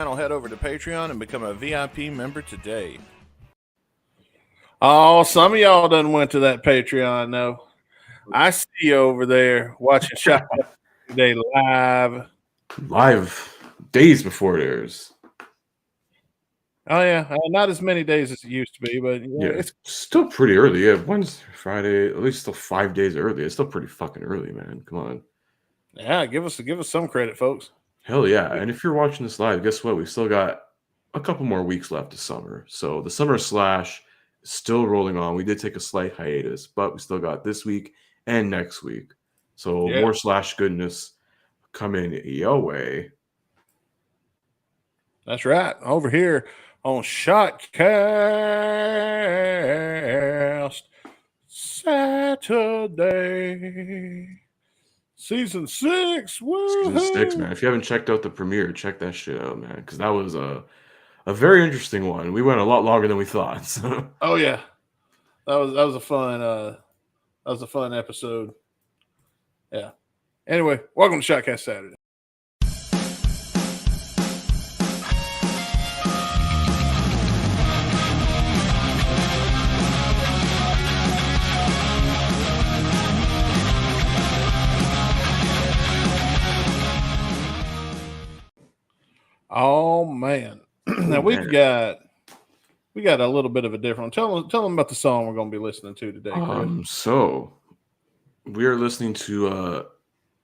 Head over to Patreon and become a VIP member today. Oh, some of y'all done went to that Patreon, though. I see you over there watching Shotcast today live days before it airs. Oh yeah, not as many days as it used to be, but it's still pretty early. Yeah, Wednesday, Friday, at least still 5 days early. It's still pretty fucking early, man. Come on. Yeah, give us some credit, folks. Hell yeah! And if you're watching this live, guess what? We still got a couple more weeks left of summer. So the summer slash is still rolling on. We did take a slight hiatus, but we still got this week and next week. So more slash goodness coming your way. That's right. Over here on Shotcast Saturday. Season 6. Woo-hoo. Season 6, man. If you haven't checked out the premiere, check that shit out, man. Because that was a very interesting one. We went a lot longer than we thought. So. Oh yeah, that was a fun episode. Yeah. Anyway, welcome to Shotcast Saturday. Oh man. Now we got a little bit of a different one. Tell them about the song we're going to be listening to today. So we are listening to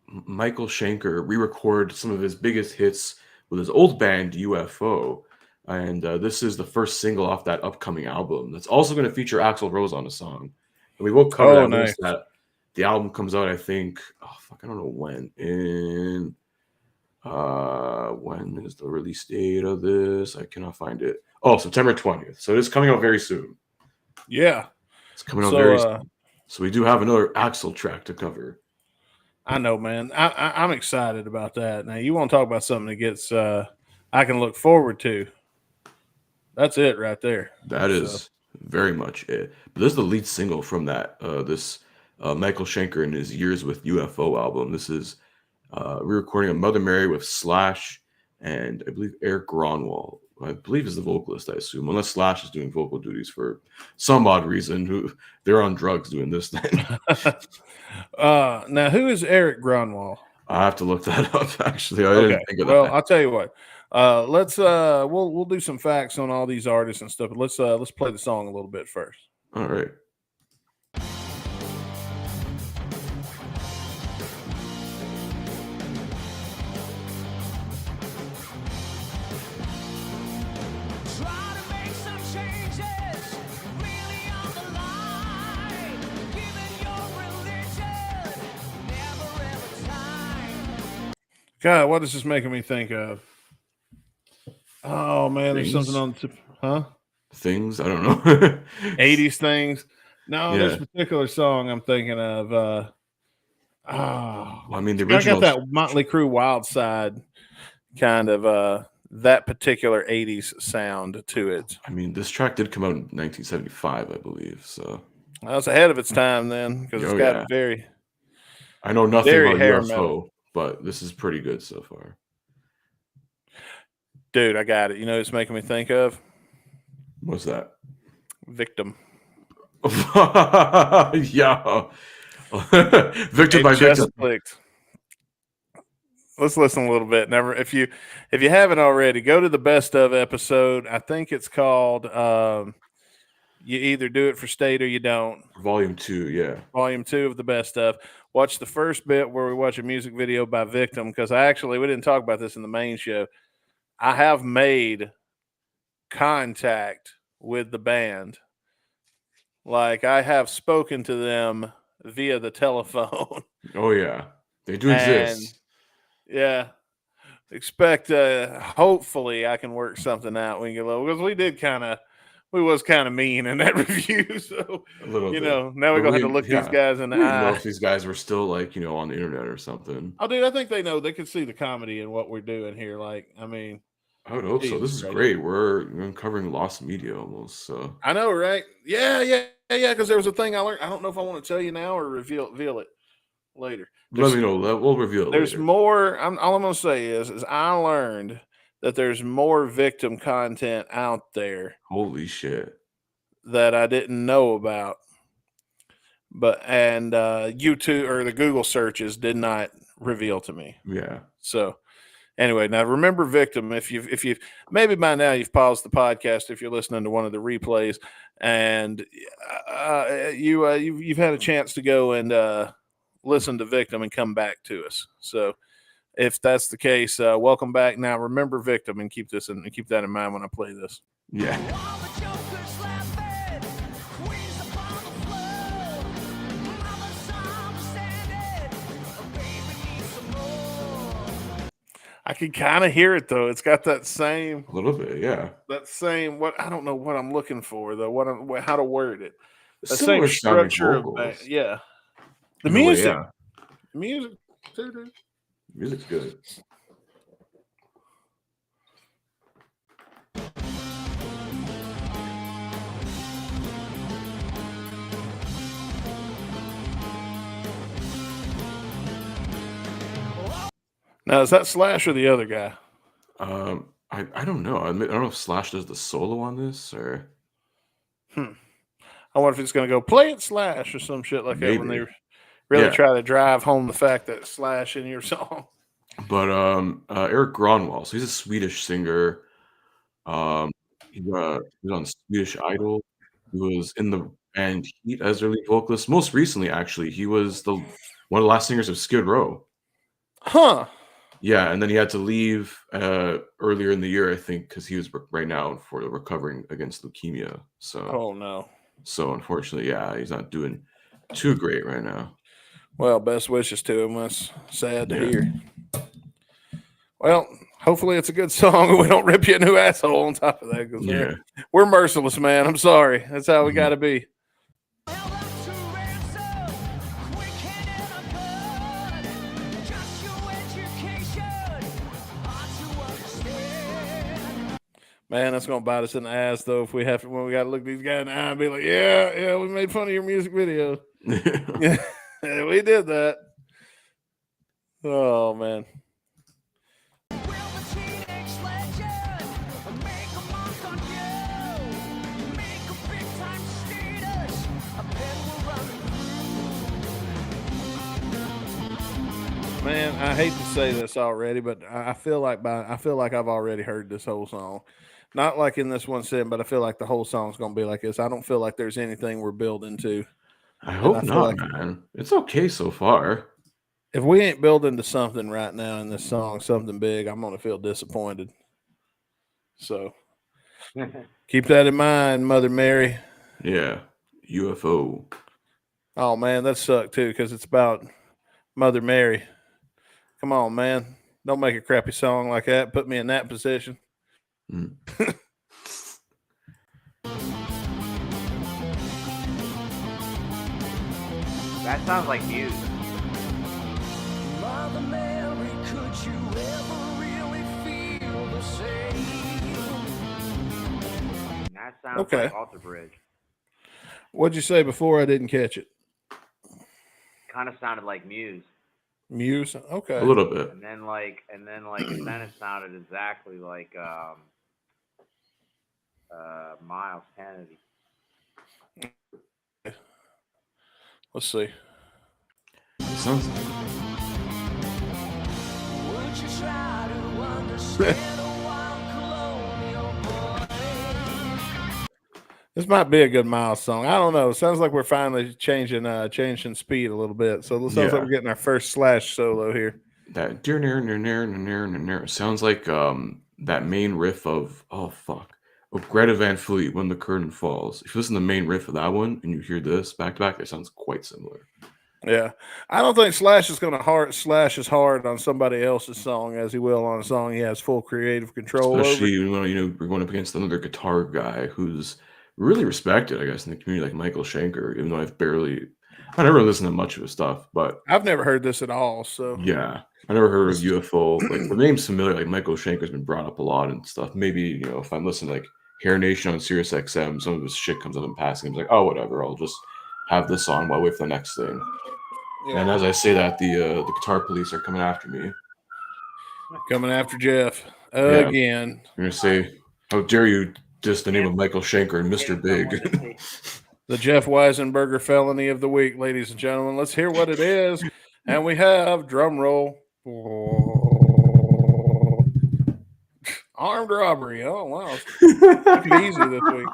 Michael Schenker re-record some of his biggest hits with his old band UFO, and this is the first single off that upcoming album. That's also going to feature Axl Rose on the song, and we will cover that once that the album comes out. I think I don't know when. When is the release date of this? I cannot find it. Oh, September 20th. So it's coming out very soon. Yeah. It's coming out very soon. So we do have another Axl track to cover. I know, man. I'm excited about that. Now, you want to talk about something that gets I can look forward to. That's it right there. That is very much it. But this is the lead single from that this Michael Schenker and his Years with UFO album. This is re-recording of Mother Mary with Slash and I believe Erik Gronwall. I believe is the vocalist, I assume, unless Slash is doing vocal duties for some odd reason. They're on drugs doing this thing. Now, who is Erik Gronwall? I have to look that up. Actually, I didn't think of that. Well, I'll tell you what. Let's we'll do some facts on all these artists and stuff. But let's play the song a little bit first. All right. God, what is this making me think of? Oh man, there's something on the tip. Huh? Things? I don't know. 80s things. No, there's a particular song I'm thinking of. I mean, the original. I got that Motley Crue Wild Side kind of that particular 80s sound to it. I mean, this track did come out in 1975, I believe. So that was ahead of its time then, because it's got very. I know nothing about UFO, but this is pretty good so far. Dude, I got it. You know, it's making me think of. What's that? Victim. Yeah. Victim by Victim. Clicked. Let's listen a little bit. If you haven't already, go to the best of episode. I think it's called You Either Do It for State or You Don't. Volume 2, yeah. Volume 2 of the best of. Watch the first bit where we watch a music video by Victim, because we didn't talk about this in the main show. I have made contact with the band. Like, I have spoken to them via the telephone. Oh, yeah. They do exist. Yeah. Expect, hopefully, I can work something out when you get low. Because we was kind of mean in that review. So, a little bit. Now we're going to have to look these guys in the eye. I don't know if these guys were still, on the internet or something. Oh, dude, I think they know. They could see the comedy in what we're doing here. Like, I mean. I would hope so. This is great. We're uncovering lost media almost. So I know, right? Yeah. Because there was a thing I learned. I don't know if I want to tell you now or reveal it later. Let me know. We'll reveal it. There's later. More. All I'm going to say is I learned that there's more victim content out there Holy shit. that I didn't know about. But YouTube or the Google searches did not reveal to me. Yeah. So anyway, now remember victim. If you maybe by now you've paused the podcast if you're listening to one of the replays, and you've had a chance to go and listen to victim and come back to us. So if that's the case, welcome back. Now remember victim and keep that in mind when I play this. Yeah. I can kind of hear it though. It's got that same A little bit, yeah. That same what I don't know what I'm looking for though. How to word it? The Similar same sounding structure vocals. yeah. The In a way, music, yeah. the music too, dude. Music's good. Now is that Slash or the other guy? I don't know. I don't know if Slash does the solo on this or. I wonder if it's going to go play it Slash or some shit like that when they really try to drive home the fact that Slash in your song. But Erik Gronwall, so he's a Swedish singer. He was on Swedish Idol. He was in the band Heat as their lead vocalist. Most recently, actually, he was one of the last singers of Skid Row. Huh. Yeah, and then he had to leave earlier in the year, I think, because he was right now recovering against leukemia. So. Oh no. So unfortunately, yeah, he's not doing too great right now. Well, best wishes to him. That's sad to hear. Well, hopefully it's a good song and we don't rip you a new asshole on top of that. Because we're merciless, man. I'm sorry. That's how we got to be. Man, that's gonna bite us in the ass though if we have to when we gotta look these guys in the eye and be like, yeah, we made fun of your music video. Yeah, we did that. Oh man. Man, I hate to say this already, but I feel like I've already heard this whole song. Not like in this one scene, but I feel like the whole song's gonna be like this. I don't feel like there's anything we're building to. I hope not, man. It's okay so far. If we ain't building to something right now in this song, something big, I'm gonna feel disappointed. So keep that in mind, Mother Mary. Yeah, UFO. Oh man, that sucked too because it's about Mother Mary. Come on, man. Don't make a crappy song like that. Put me in that position. That sounds like Muse. Mother Mary, could you ever really feel the same? That sounds like Alter Bridge. What'd you say before? I didn't catch it. Kind of sounded like Muse. Muse, okay. A little bit. And then then it sounded exactly like Miles Kennedy. Let's see. It sounds like. Would you try to understand a wild colonial boy? This might be a good Miles song. I don't know. It sounds like we're finally changing speed a little bit. So it sounds like we're getting our first Slash solo here. That dear near sounds like that main riff of Greta Van Fleet, When the Curtain Falls. If you listen to the main riff of that one and you hear this back to back, it sounds quite similar. Yeah, I don't think Slash is going to slash as hard on somebody else's song as he will on a song he has full creative control Especially over. when we're going up against another guitar guy who's really respected, I guess, in the community, like Michael Schenker. Even though I never listened to much of his stuff, but I've never heard this at all. So yeah, I never heard of UFO. Like the name's familiar. Like Michael Schenker's been brought up a lot and stuff. Maybe if I'm listening to like Hair Nation on Sirius XM, some of his shit comes up in passing. I'm like, oh, whatever. I'll just have this on while I wait for the next thing. Yeah. And as I say that, the guitar police are coming after me. Coming after Jeff. again. You're gonna say, "How dare you diss the name of Michael Schenker and Mr. Big?" The Jeff Weisenberger felony of the week, ladies and gentlemen. Let's hear what it is. And we have, drum roll, armed robbery. Oh, wow. Took it easy this week.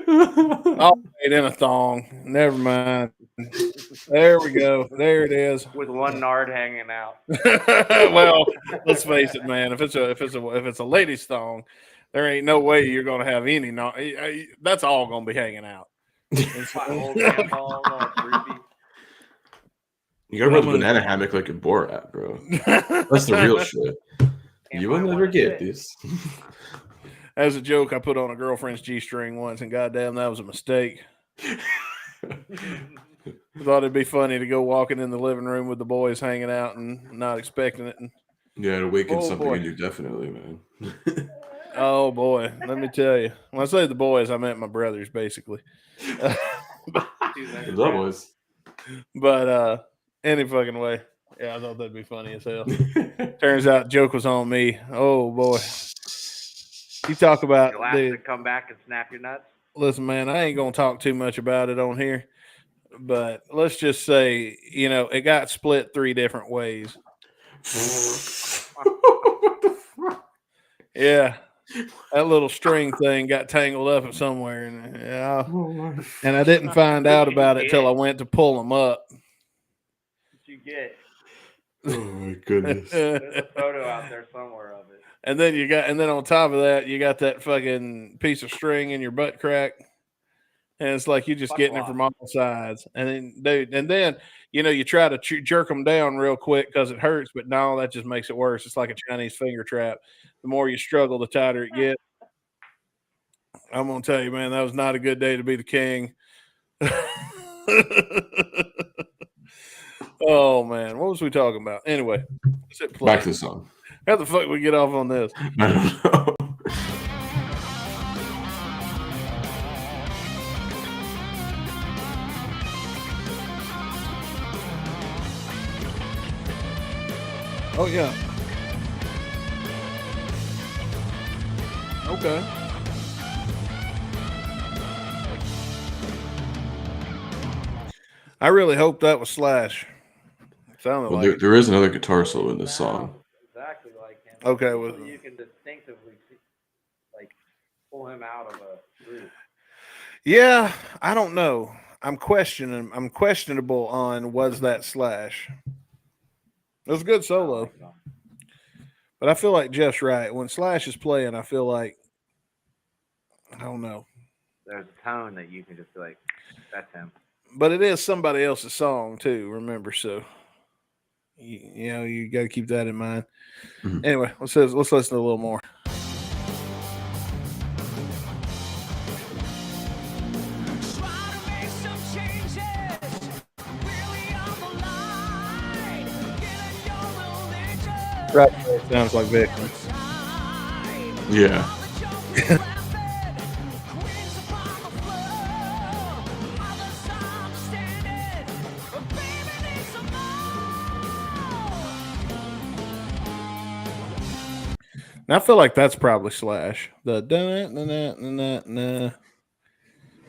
Oh, wait, in a thong. Never mind. There we go. There it is. With one nard hanging out. Well, let's face it, man. If it's a lady's thong, there ain't no way you're gonna have any. That's all gonna be hanging out. My old man ball, all creepy. You gotta run the banana hammock like a Borat, bro. That's the real shit. You will never get this. As a joke, I put on a girlfriend's G-string once, and goddamn, that was a mistake. Thought it'd be funny to go walking in the living room with the boys hanging out and not expecting it. Yeah, it awakened something in you, definitely, man. Oh boy, let me tell you. When I say the boys, I meant my brothers, basically. The boys. But any fucking way, yeah, I thought that'd be funny as hell. Turns out, joke was on me. Oh boy, you talk about You'll have to come back and snap your nuts. Listen, man, I ain't gonna talk too much about it on here, but let's just say, it got split 3 different ways. Yeah, that little string thing got tangled up somewhere, and I didn't find out about it till I went to pull them up. What you get? Oh my goodness! There's a photo out there somewhere of it. And then on top of that, you got that fucking piece of string in your butt crack. And it's like you're just getting it from all sides. And then, dude, you try to jerk them down real quick because it hurts, but no, that just makes it worse. It's like a Chinese finger trap. The more you struggle, the tighter it gets. I'm going to tell you, man, that was not a good day to be the king. Oh, man. What was we talking about? Anyway, let's hit play. Back to the song. How the fuck we get off on this? I don't know. Oh, yeah. Okay. I really hope that was Slash. It sounded like there is another guitar solo in this song. Exactly like him. Okay, So you can distinctively pull him out of a group. Yeah, I don't know. I'm questionable on was that Slash. It was a good solo. But I feel like Jeff's right. When Slash is playing, I feel like, I don't know. There's a tone that you can just be like, that's him. But it is somebody else's song too, remember? So, you got to keep that in mind. Mm-hmm. Anyway, let's listen to a little more. Right, sounds like Victim. Yeah. Now I feel like that's probably Slash. The da-na-na-na-na-na.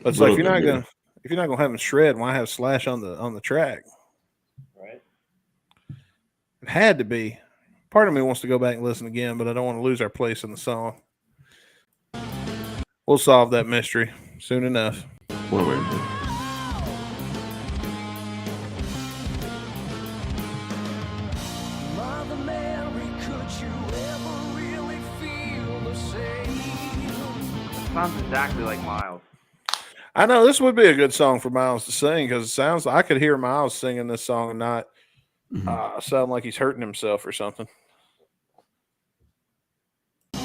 But it's like if you're not gonna have him shred, why have Slash on the track? Right. It had to be. Part of me wants to go back and listen again, but I don't want to lose our place in the song. We'll solve that mystery soon enough. Wait. Mother Mary, could you ever really feel the same? It sounds exactly like Miles. I know this would be a good song for Miles to sing because it sounds like I could hear Miles singing this song and not sound like he's hurting himself or something. Would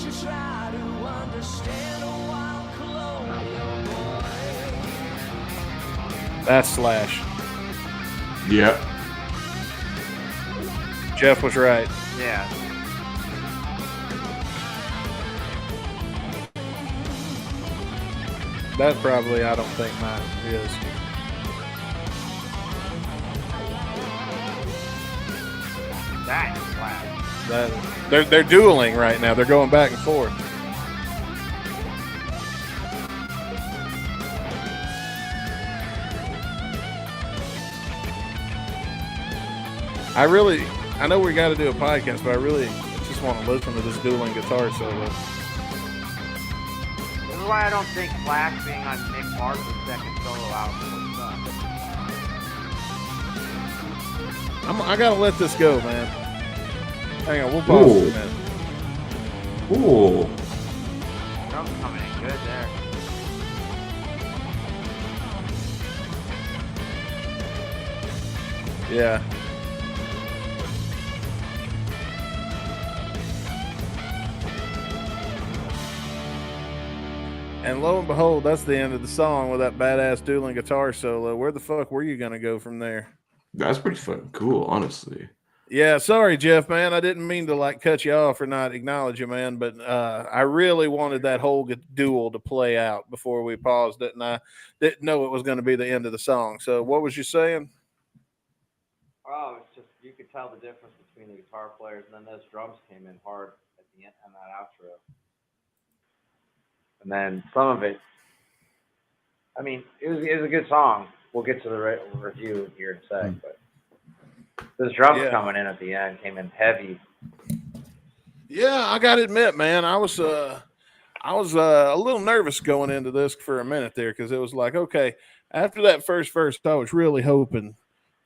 you try to understand a wild colonial boy? That's Slash. Yeah. Jeff was right. Yeah. That probably I don't think mine is. That's They're dueling right now. They're going back and forth. I know we got to do a podcast, but I really just want to listen to this dueling guitar solo. This is why I don't think Slash being on Nick Martin's second solo album was done. I gotta let this go, man. Hang on, we'll pause for a minute. Ooh. Drums coming in good there. Yeah. And lo and behold, that's the end of the song with that badass dueling guitar solo. Where the fuck were you gonna go from there? That's pretty fucking cool, honestly. Yeah, sorry, Jeff, man. I didn't mean to like cut you off or not acknowledge you, man. But I really wanted that whole duel to play out before we paused it, and I didn't know it was going to be the end of the song. So, what was you saying? Oh, it's just you could tell the difference between the guitar players, and then those drums came in hard at the end on that outro. And then some of it, I mean, it was a good song. We'll get to the review here in a sec, but those drums coming in at the end came in heavy. Yeah, I got to admit, man, I was a little nervous going into this for a minute there because it was like, okay, after that first verse, I was really hoping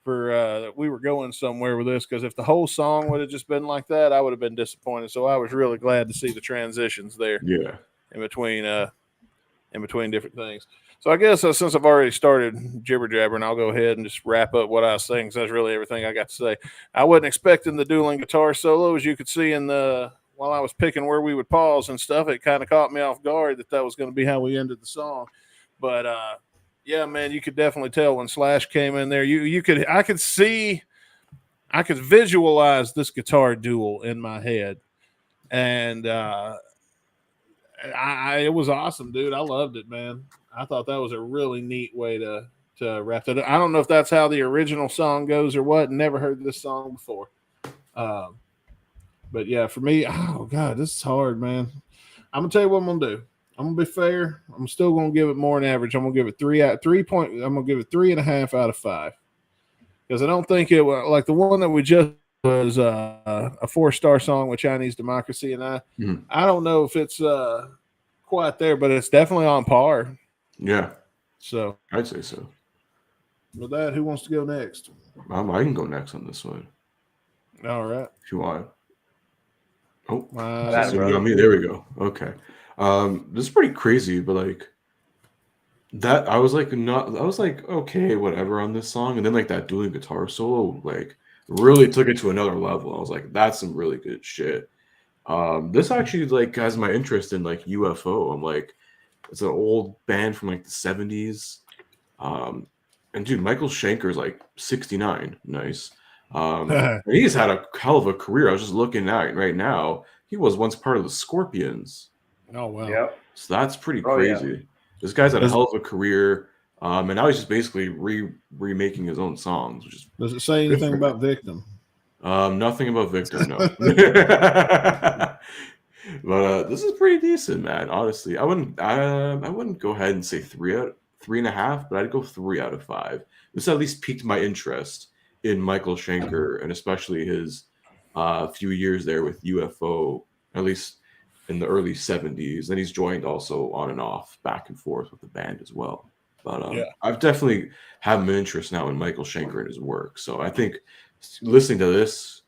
for that we were going somewhere with this because if the whole song would have just been like that, I would have been disappointed. So I was really glad to see the transitions there. Yeah. In between different things. So I guess since I've already started jibber jabbering, I'll go ahead and just wrap up what I was saying. Because that's really everything I got to say. I wasn't expecting the dueling guitar solo, as you could see while I was picking where we would pause and stuff. It kind of caught me off guard that was going to be how we ended the song. But yeah, man, you could definitely tell when Slash came in there. I could visualize this guitar duel in my head, and it was awesome, dude. I loved it, man. I thought that was a really neat way to wrap it up. I don't know if that's how the original song goes or what. Never heard this song before. But yeah, for me, oh God, this is hard, man. I'm gonna tell you what I'm gonna do. I'm gonna be fair. I'm still gonna give it more than average. I'm gonna give it 3.5 out of 5. Because I don't think it was like the one that we just was a 4-star song with Chinese Democracy, and I don't know if it's quite there, but it's definitely on par. Yeah. So I'd say so. With that, who wants to go next? I can go next on this one. All right. If you want. Oh, on me. There we go. Okay. This is pretty crazy, but like that I was like okay, whatever on this song. And then like that dueling guitar solo, like really took it to another level. I was like, that's some really good shit. This actually like has my interest in like UFO. I'm like, it's an old band from like the 70s. And dude, Michael Schenker is like 69. Nice. And he's had a hell of a career. I was just looking at right now. He was once part of the Scorpions. Oh wow. Yep. So that's pretty crazy. Yeah. This guy's had a hell of a career. And now he's just basically remaking his own songs. Which is Does it say anything about Victim? Nothing about Victim, no. But this is pretty decent, man. Honestly, I wouldn't go ahead and say 3.5, but I'd go 3 out of 5. This at least piqued my interest in Michael Schenker, and especially his few years there with UFO, at least in the early 70s. And he's joined also on and off, back and forth with the band as well. But I've definitely have an interest now in Michael Schenker and his work. So I think listening to this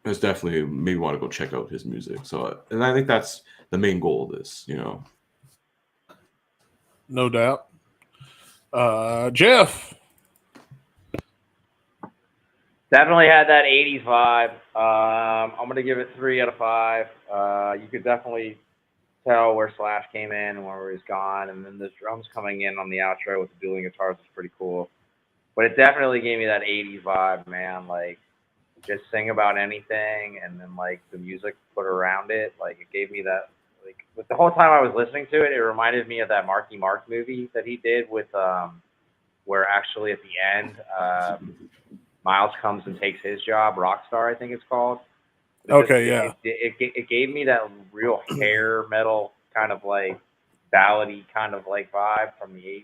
has definitely made me want to go check out his music. So, and I think that's the main goal of this, you know. No doubt. Jeff. Definitely had that 80s vibe. I'm going to give it 3 out of 5. You could definitely tell where Slash came in and where he's gone. And then the drums coming in on the outro with the dueling guitars was pretty cool. But it definitely gave me that 80s vibe, man. Like, just sing about anything and then, like, the music put around it. Like, it gave me that, like, with the whole time I was listening to it, it reminded me of that Marky Mark movie that he did with, where actually at the end, Miles comes and takes his job, Rockstar, I think it's called. Okay, yeah. It gave me that real hair metal kind of like ballady kind of like vibe from the 80s.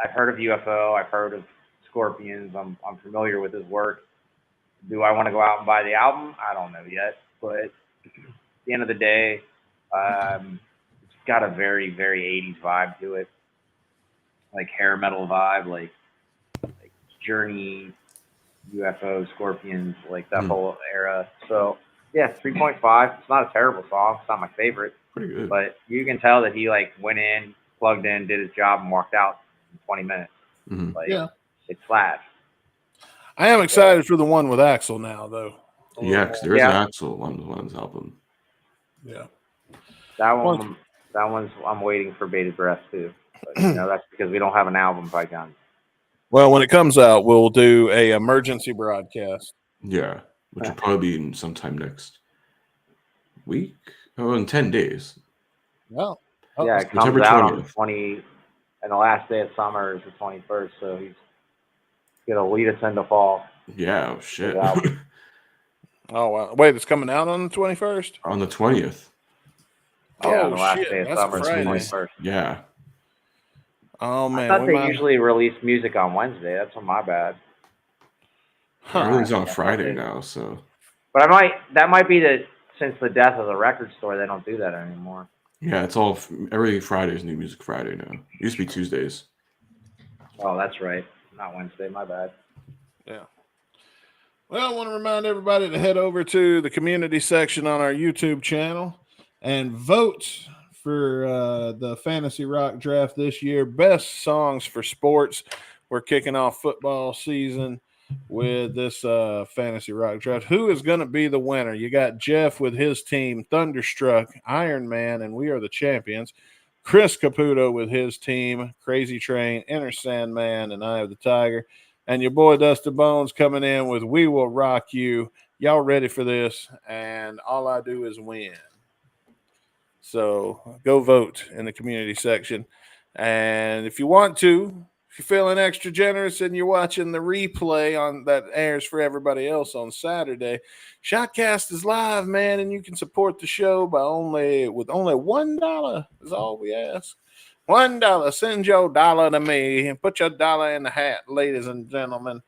I've heard of UFO. I've heard of Scorpions. I'm familiar with his work. Do I want to go out and buy the album? I don't know yet. But at the end of the day, it's got a very, very 80s vibe to it, like hair metal vibe, like Journey, UFO, Scorpions, like that whole era. So yeah, 3.5. It's not a terrible song. It's not my favorite, Pretty good. but you can tell that he like went in, plugged in, did his job, and walked out in 20 minutes. Like, Yeah. It's Slash. I am excited for the one with Axel now, though. Yeah, because there is an Axel on his album. Yeah. That one's I'm waiting for bated breath too. But, that's because we don't have an album by Guns. Well, when it comes out, we'll do a emergency broadcast. Yeah, which will probably be sometime next week. Oh, in 10 days. Well, Yeah, it comes September out 20th. on 20, and the last day of summer is the 21st. So he's gonna lead us into fall. Yeah, oh, shit. Oh wow! Wait, it's coming out on the 21st. On the 20th. Yeah, Oh the last shit! day of That's summer is the Friday. 21st. Yeah. Oh man, I thought they usually release music on Wednesday. That's on my bad. Everything's on Friday now, so. But that might be since the death of the record store, they don't do that anymore. Yeah, it's all every Friday is New Music Friday now. It used to be Tuesdays. Oh, that's right. Not Wednesday. My bad. Yeah. Well, I want to remind everybody to head over to the community section on our YouTube channel and vote for the Fantasy Rock Draft this year. Best songs for sports. We're kicking off football season with this Fantasy Rock Draft. Who is going to be the winner? You got Jeff with his team, Thunderstruck, Iron Man, and We Are the Champions. Chris Caputo with his team, Crazy Train, Inner Sandman, and Eye of the Tiger. And your boy Dusty Bones coming in with We Will Rock You. Y'all ready for this? And all I do is win. So go vote in the community section. And if you want to, if you're feeling extra generous and you're watching the replay on that airs for everybody else on Saturday, Shotcast is live, man, and you can support the show with only $1 is all we ask. $1. Send your dollar to me and put your dollar in the hat, ladies and gentlemen.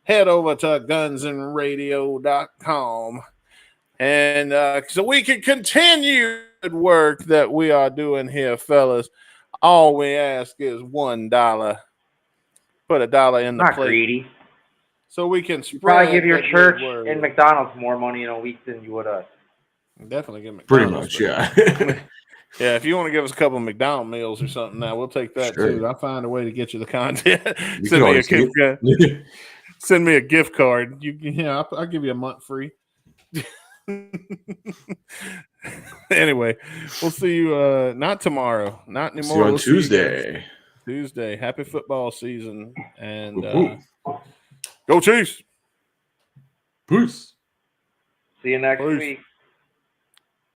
Head over to gunsandradio.com. And so we can continue the work that we are doing here, fellas. All we ask is $1. Put $1 in the Not plate. greedy. So we can spread. Probably give your the church good word. and McDonald's more money in a week than you would us. Definitely give McDonald's. Pretty much, yeah. Yeah, if you want to give us a couple of McDonald's meals or something, now we'll take that too. I'll find a way to get you the content. Send me a gift card. I'll give you a month free. Anyway, we'll see you not tomorrow, not anymore. See you on Tuesday. Tuesday. Happy football season, and go Chiefs. Peace. See you next Peace. week.